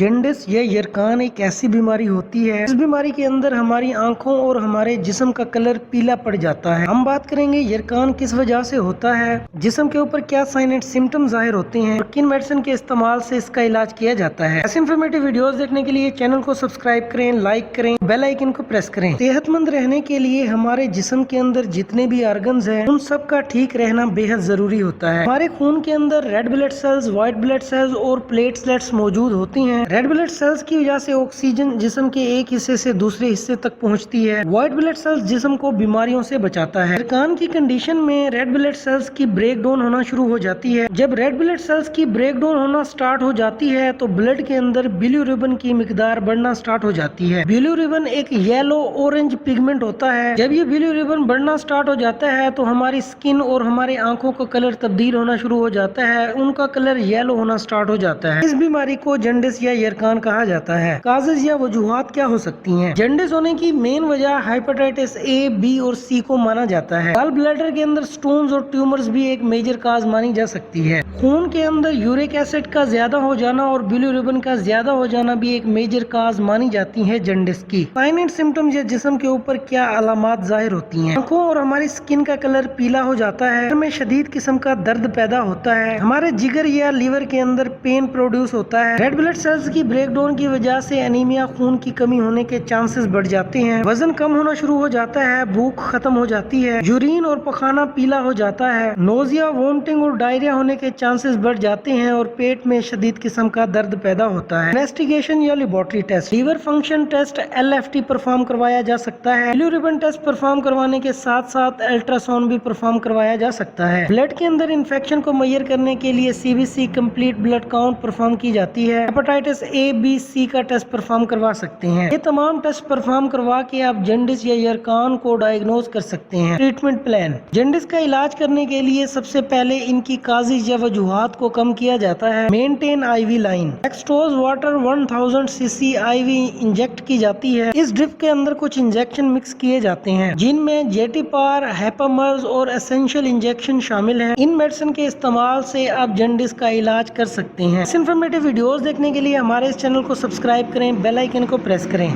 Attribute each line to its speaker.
Speaker 1: Jaundice या यरकान एक ऐसी बीमारी होती है। इस बीमारी के अंदर हमारी आंखों और हमारे जिस्म का कलर पीला पड़ जाता है। हम बात करेंगे यरकान किस वजह से होता है, जिस्म के ऊपर क्या साइन एंड सिम्टम जाहिर होते हैं और किन मेडिसिन के इस्तेमाल से इसका इलाज किया जाता है। ऐसे इन्फॉर्मेटिव वीडियोस देखने के लिए चैनल को सब्सक्राइब करें, लाइक करें, बेल आइकन को प्रेस करें। सेहतमंद रहने के लिए हमारे जिस्म के अंदर जितने भी ऑर्गन्स हैं उन सब का ठीक रहना बेहद जरूरी होता है। हमारे खून के अंदर red blood cells, white blood cells और प्लेटलेट्स मौजूद होती हैं। रेड ब्लड सेल्स की वजह से ऑक्सीजन जिस्म के एक हिस्से से दूसरे हिस्से तक पहुंचती है। व्हाइट ब्लड सेल्स जिस्म को बीमारियों से बचाता है। यरकान की कंडीशन में रेड ब्लड सेल्स की ब्रेक डाउन होना शुरू हो जाती है। जब रेड ब्लड सेल्स की ब्रेक डाउन होना स्टार्ट हो जाती है तो ब्लड के अंदर बिलीरुबिन की मिकदार बढ़ना स्टार्ट हो जाती है। बिलीरुबिन एक येलो ऑरेंज पिगमेंट होता है। जब ये बिलीरुबिन बढ़ना स्टार्ट हो जाता है तो हमारी स्किन और हमारी आंखों का कलर तब्दील होना शुरू हो जाता है, उनका कलर येलो होना स्टार्ट हो जाता है। इस बीमारी को जॉन्डिस या यरकान कहा जाता है। काजेज या वजूहात क्या हो सकती हैं? जॉन्डिस होने की मेन वजह हेपेटाइटिस ए, बी और सी को माना जाता है। गॉल ब्लैडर के अंदर स्टोन्स और ट्यूमर्स भी एक मेजर काज मानी जा सकती है। खून के अंदर यूरिक एसिड का ज्यादा हो जाना और बिलीरुबिन का ज्यादा हो जाना भी एक मेजर काज मानी जाती है जॉन्डिस की। साइन एंड सिम्टम्स या जिस्म के ऊपर क्या अलामत जाहिर होती हैं? आंखों और हमारी स्किन का कलर पीला हो जाता है, में शदीद किस्म का दर्द पैदा होता है, हमारे जिगर या लीवर के अंदर पेन प्रोड्यूस होता है, रेड ब्लड सेल्स की ब्रेकडाउन की वजह से एनीमिया, खून की कमी होने के चांसेस बढ़ जाते हैं, वजन कम होना शुरू हो जाता है, भूख खत्म हो जाती है, यूरिन और पखाना पीला हो जाता है, नोजिया, वोमिटिंग और डायरिया होने के चांसेस बढ़ जाते हैं और पेट में शदीद किस्म का दर्द पैदा होता है। इन्वेस्टिगेशन या laboratory test, liver function test LFT perform करवाया जा सकता है। बिलीरुबिन टेस्ट परफॉर्म करवाने के साथ साथ अल्ट्रासाउंड भी परफॉर्म करवाया जा सकता है। ब्लड के अंदर इन्फेक्शन को मैयर करने के लिए CBC complete blood count perform की जाती है। हेपेटाइटिस A, B, C का टेस्ट परफॉर्म करवा सकते हैं। ये तमाम टेस्ट परफॉर्म करवा के आप जॉन्डिस या यरकान को डायग्नोज कर सकते हैं। ट्रीटमेंट प्लान, जॉन्डिस का इलाज करने के लिए सबसे पहले इनकी काजिज या वजूहात को कम किया जाता है। Maintain IV line, dextrose water 1000 cc IV inject की जाती है। इस ड्रिप के अंदर कुछ इंजेक्शन मिक्स किए जाते हैं जिनमें जेटिपार, हेपामर्स और एसेंशियल इंजेक्शन शामिल हैं। इन मेडिसिन के इस्तेमाल से आप जॉन्डिस का इलाज कर सकते हैं। इस इन्फॉर्मेटिव वीडियोस देखने के लिए हमारे इस चैनल को सब्सक्राइब करें, बेल आइकन को प्रेस करें।